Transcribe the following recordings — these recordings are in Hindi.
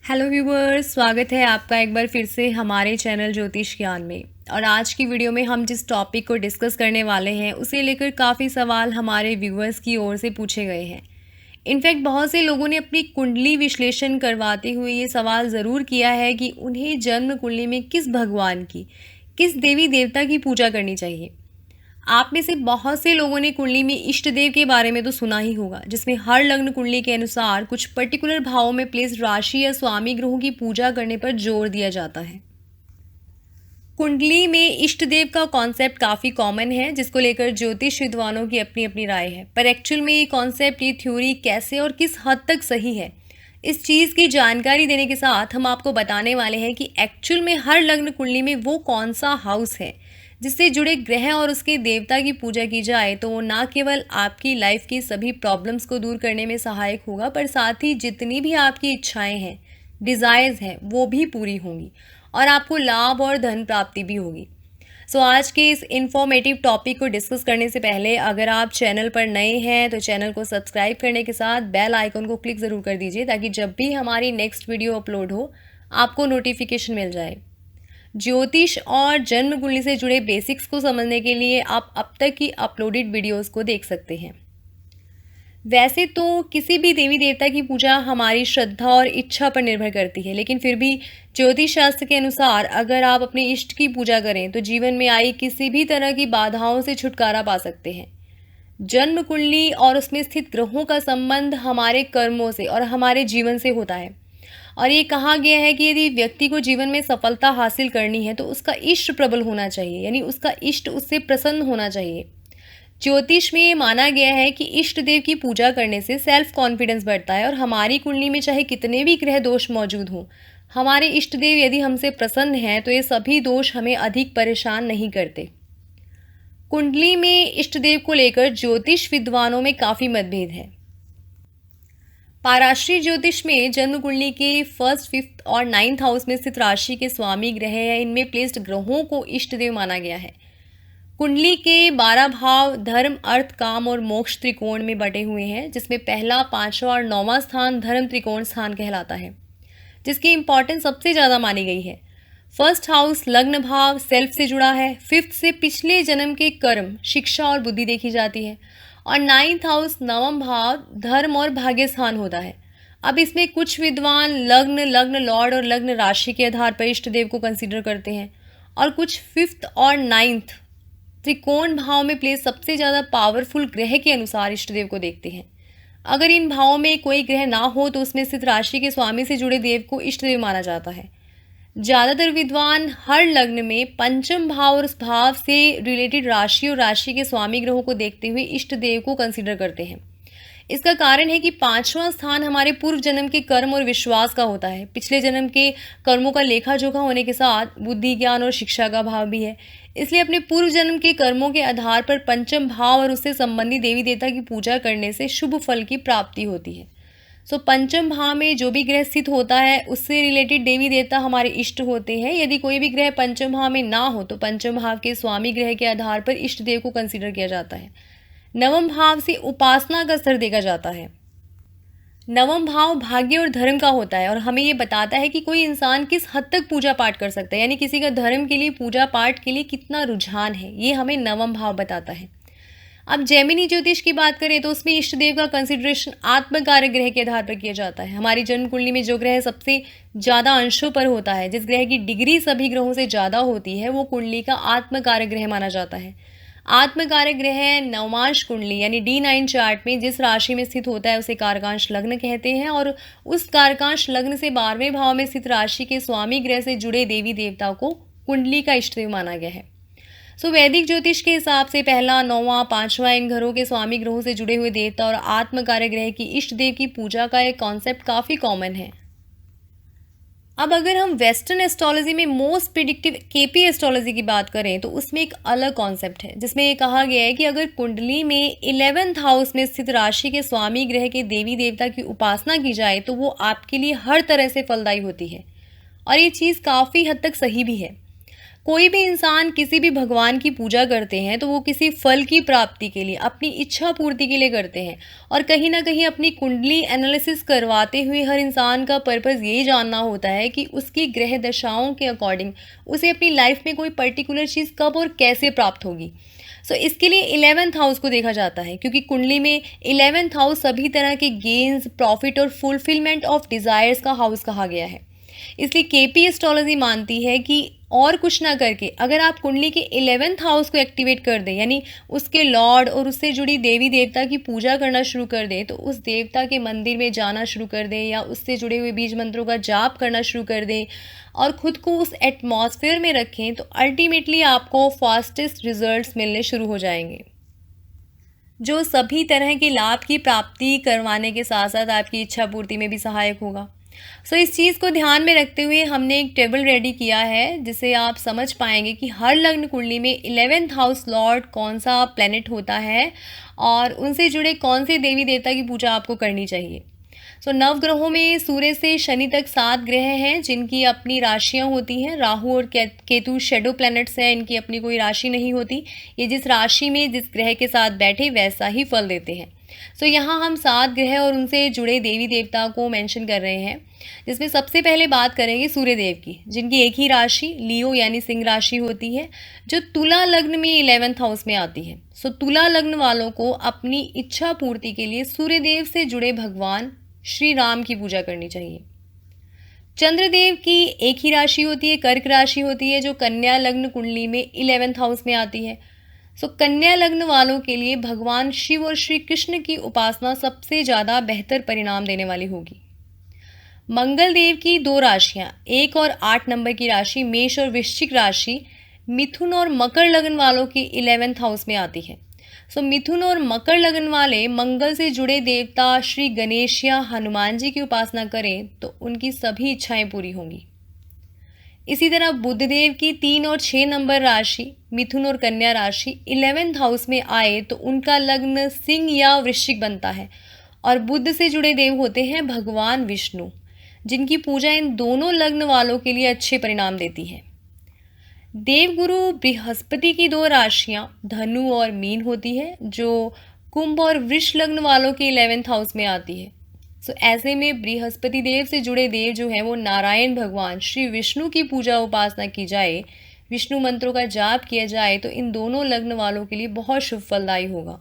हेलो व्यूवर्स, स्वागत है आपका एक बार फिर से हमारे चैनल ज्योतिष ज्ञान में। और आज की वीडियो में हम जिस टॉपिक को डिस्कस करने वाले हैं उसे लेकर काफ़ी सवाल हमारे व्यूवर्स की ओर से पूछे गए हैं। इनफैक्ट बहुत से लोगों ने अपनी कुंडली विश्लेषण करवाते हुए ये सवाल ज़रूर किया है कि उन्हें जन्म कुंडली में किस भगवान की, किस देवी देवता की पूजा करनी चाहिए। आप में से बहुत से लोगों ने कुंडली में इष्ट देव के बारे में तो सुना ही होगा, जिसमें हर लग्न कुंडली के अनुसार कुछ पर्टिकुलर भावों में प्लेस राशि या स्वामी ग्रहों की पूजा करने पर जोर दिया जाता है। कुंडली में इष्ट देव का कॉन्सेप्ट काफ़ी कॉमन है, जिसको लेकर ज्योतिष विद्वानों की अपनी अपनी राय है। पर एक्चुअल में ये कॉन्सेप्ट, ये थ्योरी कैसे और किस हद तक सही है, इस चीज़ की जानकारी देने के साथ हम आपको बताने वाले हैं कि एक्चुअल में हर लग्न कुंडली में वो कौन सा हाउस है जिससे जुड़े ग्रह और उसके देवता की पूजा की जाए तो वो ना केवल आपकी लाइफ की सभी प्रॉब्लम्स को दूर करने में सहायक होगा, पर साथ ही जितनी भी आपकी इच्छाएं हैं, डिज़ायर्स हैं, वो भी पूरी होंगी और आपको लाभ और धन प्राप्ति भी होगी। सो आज के इस इन्फॉर्मेटिव टॉपिक को डिस्कस करने से पहले अगर आप चैनल पर नए हैं तो चैनल को सब्सक्राइब करने के साथ बेल आइकन को क्लिक ज़रूर कर दीजिए, ताकि जब भी हमारी नेक्स्ट वीडियो अपलोड हो आपको नोटिफिकेशन मिल जाए। ज्योतिष और जन्म कुंडली से जुड़े बेसिक्स को समझने के लिए आप अब तक की अपलोडेड वीडियोस को देख सकते हैं। वैसे तो किसी भी देवी देवता की पूजा हमारी श्रद्धा और इच्छा पर निर्भर करती है, लेकिन फिर भी ज्योतिष शास्त्र के अनुसार अगर आप अपने इष्ट की पूजा करें तो जीवन में आई किसी भी तरह की बाधाओं से छुटकारा पा सकते हैं। जन्म कुंडली और उसमें स्थित ग्रहों का संबंध हमारे कर्मों से और हमारे जीवन से होता है। और ये कहा गया है कि यदि व्यक्ति को जीवन में सफलता हासिल करनी है तो उसका इष्ट प्रबल होना चाहिए, यानी उसका इष्ट उससे प्रसन्न होना चाहिए। ज्योतिष में ये माना गया है कि इष्ट देव की पूजा करने से सेल्फ कॉन्फिडेंस बढ़ता है और हमारी कुंडली में चाहे कितने भी ग्रह दोष मौजूद हों, हमारे इष्ट देव यदि हमसे प्रसन्न हैं तो ये सभी दोष हमें अधिक परेशान नहीं करते। कुंडली में इष्ट देव को लेकर ज्योतिष विद्वानों में काफ़ी मतभेद है। पाराश्री ज्योतिष में जन्म कुंडली के फर्स्ट, फिफ्थ और नाइन्थ हाउस में स्थित राशि के स्वामी ग्रह या इनमें प्लेस्ड ग्रहों को इष्ट देव माना गया है। कुंडली के 12 भाव धर्म, अर्थ, काम और मोक्ष त्रिकोण में बटे हुए हैं, जिसमें पहला, पांचवा और 9वां स्थान धर्म त्रिकोण स्थान कहलाता है, जिसकी इंपॉर्टेंस सबसे ज़्यादा मानी गई है। फर्स्ट हाउस लग्न भाव सेल्फ से जुड़ा है। फिफ्थ से पिछले जन्म के कर्म, शिक्षा और बुद्धि देखी जाती है। और नाइन्थ हाउस नवम भाव धर्म और भाग्य स्थान होता है। अब इसमें कुछ विद्वान लग्न लॉर्ड और लग्न राशि के आधार पर इष्ट देव को कंसीडर करते हैं, और कुछ फिफ्थ और नाइन्थ त्रिकोण भाव में प्लेस सबसे ज़्यादा पावरफुल ग्रह के अनुसार इष्ट देव को देखते हैं। अगर इन भावों में कोई ग्रह ना हो तो उसमें स्थित राशि के स्वामी से जुड़े देव को इष्ट देव माना जाता है। ज़्यादातर विद्वान हर लग्न में पंचम भाव और उस भाव से रिलेटेड राशि और राशि के स्वामी ग्रहों को देखते हुए इष्ट देव को कंसीडर करते हैं। इसका कारण है कि पांचवां स्थान हमारे पूर्व जन्म के कर्म और विश्वास का होता है। पिछले जन्म के कर्मों का लेखा जोखा होने के साथ बुद्धि, ज्ञान और शिक्षा का भाव भी है। इसलिए अपने पूर्व जन्म के कर्मों के आधार पर पंचम भाव और उससे संबंधित देवी देवता की पूजा करने से शुभ फल की प्राप्ति होती है। सो पंचम भाव में जो भी ग्रह स्थित होता है उससे रिलेटेड देवी देवता हमारे इष्ट होते हैं। यदि कोई भी ग्रह पंचम भाव में ना हो तो पंचम भाव के स्वामी ग्रह के आधार पर इष्ट देव को कंसीडर किया जाता है। नवम भाव से उपासना का स्तर देखा जाता है। नवम भाव भाग्य और धर्म का होता है और हमें ये बताता है कि कोई इंसान किस हद तक पूजा पाठ कर सकता है, यानी किसी का धर्म के लिए, पूजा पाठ के लिए कितना रुझान है, ये हमें नवम भाव बताता है। अब जैमिनी ज्योतिष की बात करें तो उसमें इष्ट देव का कंसिडरेशन आत्मकारक ग्रह के आधार पर किया जाता है। हमारी जन्म कुंडली में जो ग्रह सबसे ज़्यादा अंशों पर होता है, जिस ग्रह की डिग्री सभी ग्रहों से ज़्यादा होती है, वो कुंडली का आत्मकारक ग्रह माना जाता है। आत्मकारक ग्रह नवमांश कुंडली यानी D9 चार्ट में जिस राशि में स्थित होता है उसे कारकांश लग्न कहते हैं, और उस कारकांश लग्न से 12वें भाव में स्थित राशि के स्वामी ग्रह से जुड़े देवी देवता को कुंडली का इष्ट देव माना गया है। वैदिक ज्योतिष के हिसाब से पहला, 9वां, 5वां इन घरों के स्वामी ग्रहों से जुड़े हुए देवता और आत्मकारक ग्रह की इष्ट देव की पूजा का एक कॉन्सेप्ट काफ़ी कॉमन है। अब अगर हम वेस्टर्न एस्ट्रोलॉजी में मोस्ट प्रिडिक्टिव KP एस्ट्रोलॉजी की बात करें तो उसमें एक अलग कॉन्सेप्ट है, जिसमें ये कहा गया है कि अगर कुंडली में 11th हाउस में स्थित राशि के स्वामी ग्रह के देवी देवता की उपासना की जाए तो वो आपके लिए हर तरह से फलदायी होती है, और ये चीज़ काफ़ी हद तक सही भी है। कोई भी इंसान किसी भी भगवान की पूजा करते हैं तो वो किसी फल की प्राप्ति के लिए, अपनी इच्छा पूर्ति के लिए करते हैं। और कहीं ना कहीं अपनी कुंडली एनालिसिस करवाते हुए हर इंसान का पर्पस यही जानना होता है कि उसकी ग्रह दशाओं के अकॉर्डिंग उसे अपनी लाइफ में कोई पर्टिकुलर चीज़ कब और कैसे प्राप्त होगी। इसके लिए 11th हाउस को देखा जाता है, क्योंकि कुंडली में 11th हाउस सभी तरह के गेन्स, प्रॉफिट और फुलफिलमेंट ऑफ डिज़ायर्स का हाउस कहा गया है। इसलिए केपी एस्ट्रोलॉजी मानती है कि और कुछ ना करके अगर आप कुंडली के 11th हाउस को एक्टिवेट कर दें, यानी उसके लॉर्ड और उससे जुड़ी देवी देवता की पूजा करना शुरू कर दें, तो उस देवता के मंदिर में जाना शुरू कर दें या उससे जुड़े हुए बीज मंत्रों का जाप करना शुरू कर दें और ख़ुद को उस एटमॉस्फेयर में रखें, तो अल्टीमेटली आपको फास्टेस्ट रिजल्ट्स मिलने शुरू हो जाएंगे, जो सभी तरह के लाभ की प्राप्ति करवाने के साथ साथ आपकी इच्छा पूर्ति में भी सहायक होगा। इस चीज़ को ध्यान में रखते हुए हमने एक टेबल रेडी किया है, जिसे आप समझ पाएंगे कि हर लग्न कुंडली में 11th हाउस लॉर्ड कौन सा प्लेनेट होता है और उनसे जुड़े कौन से देवी देवता की पूजा आपको करनी चाहिए। नवग्रहों में सूर्य से शनि तक 7 ग्रह हैं जिनकी अपनी राशियां होती हैं। राहु और केतु शेडो प्लैनेट्स हैं, इनकी अपनी कोई राशि नहीं होती। ये जिस राशि में जिस ग्रह के साथ बैठे वैसा ही फल देते हैं। यहाँ हम 7 ग्रह और उनसे जुड़े देवी देवता को मेंशन कर रहे हैं, जिसमें सबसे पहले बात करेंगे सूर्य देव की, जिनकी एक ही राशि लियो यानी सिंह राशि होती है, जो तुला लग्न में 11th हाउस में आती है। तुला लग्न वालों को अपनी इच्छा पूर्ति के लिए सूर्य देव से जुड़े भगवान श्री राम की पूजा करनी चाहिए। चंद्रदेव की एक ही राशि होती है, कर्क राशि होती है, जो कन्या लग्न कुंडली में 11th हाउस में आती है। कन्या लग्न वालों के लिए भगवान शिव और श्री कृष्ण की उपासना सबसे ज़्यादा बेहतर परिणाम देने वाली होगी। मंगल देव की 2 राशियां, 1 और 8 नंबर की राशि मेष और वृश्चिक राशि मिथुन और मकर लग्न वालों की 11th हाउस में आती है। मिथुन और मकर लग्न वाले मंगल से जुड़े देवता श्री गणेश या हनुमान जी की उपासना करें तो उनकी सभी इच्छाएं पूरी होंगी। इसी तरह बुध देव की 3 और 6 नंबर राशि मिथुन और कन्या राशि 11th हाउस में आए तो उनका लग्न सिंह या वृश्चिक बनता है और बुध से जुड़े देव होते हैं भगवान विष्णु, जिनकी पूजा इन दोनों लग्न वालों के लिए अच्छे परिणाम देती है। देवगुरु बृहस्पति की 2 राशियां धनु और मीन होती है, जो कुंभ और वृष लग्न वालों के 11th हाउस में आती है। ऐसे में बृहस्पति देव से जुड़े देव जो हैं वो नारायण भगवान श्री विष्णु की पूजा उपासना की जाए, विष्णु मंत्रों का जाप किया जाए तो इन दोनों लग्न वालों के लिए बहुत शुभ फलदायी होगा।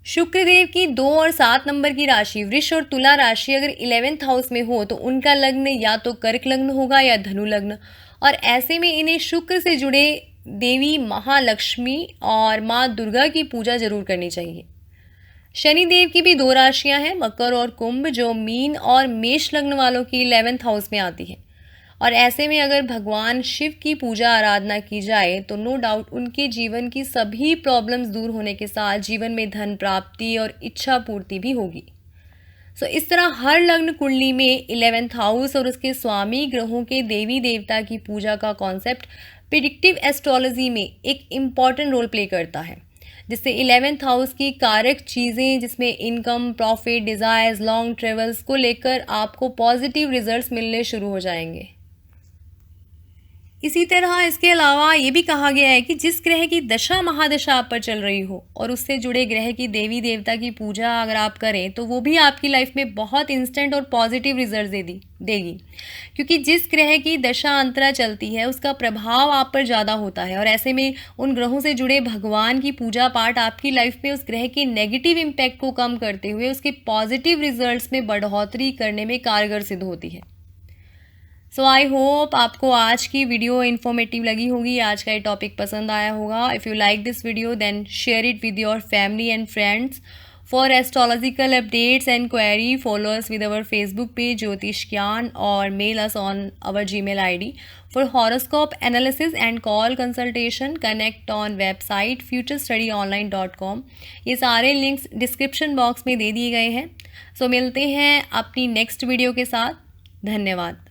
शुक्र देव की 2 और 7 नंबर की राशि वृष और तुला राशि अगर 11th हाउस में हो तो उनका लग्न या तो कर्क लग्न होगा या धनु लग्न, और ऐसे में इन्हें शुक्र से जुड़े देवी महालक्ष्मी और माँ दुर्गा की पूजा जरूर करनी चाहिए। शनि देव की भी 2 राशियां हैं मकर और कुंभ, जो मीन और मेष लग्न वालों की 11th हाउस में आती है, और ऐसे में अगर भगवान शिव की पूजा आराधना की जाए तो नो डाउट उनके जीवन की सभी प्रॉब्लम्स दूर होने के साथ जीवन में धन प्राप्ति और इच्छा पूर्ति भी होगी। इस तरह हर लग्न कुंडली में 11th हाउस और उसके स्वामी ग्रहों के देवी देवता की पूजा का कॉन्सेप्ट प्रेडिक्टिव एस्ट्रोलॉजी में एक इम्पॉर्टेंट रोल प्ले करता है, जिससे 11th हाउस की कारक चीज़ें जिसमें income, profit, desires, long travels को लेकर आपको पॉजिटिव रिजल्ट्स मिलने शुरू हो जाएंगे। इसी तरह इसके अलावा ये भी कहा गया है कि जिस ग्रह की दशा महादशा आप पर चल रही हो और उससे जुड़े ग्रह की देवी देवता की पूजा अगर आप करें तो वो भी आपकी लाइफ में बहुत इंस्टेंट और पॉजिटिव रिजल्ट देगी, क्योंकि जिस ग्रह की दशा अंतरा चलती है उसका प्रभाव आप पर ज़्यादा होता है, और ऐसे में उन ग्रहों से जुड़े भगवान की पूजा पाठ आपकी लाइफ में उस ग्रह के नेगेटिव इम्पैक्ट को कम करते हुए उसके पॉजिटिव रिजल्ट्स में बढ़ोतरी करने में कारगर सिद्ध होती है। आई होप आपको आज की वीडियो इन्फॉर्मेटिव लगी होगी, आज का ये टॉपिक पसंद आया होगा। If you like this video then share it with your family and friends. For astrological updates and query follow us with our Facebook page Jyotish Gyan और mail us on our Gmail ID. For horoscope analysis and call consultation connect on website futurestudyonline.com। ये सारे लिंक्स डिस्क्रिप्शन बॉक्स में दे दिए गए हैं। मिलते हैं अपनी नेक्स्ट वीडियो के साथ। धन्यवाद।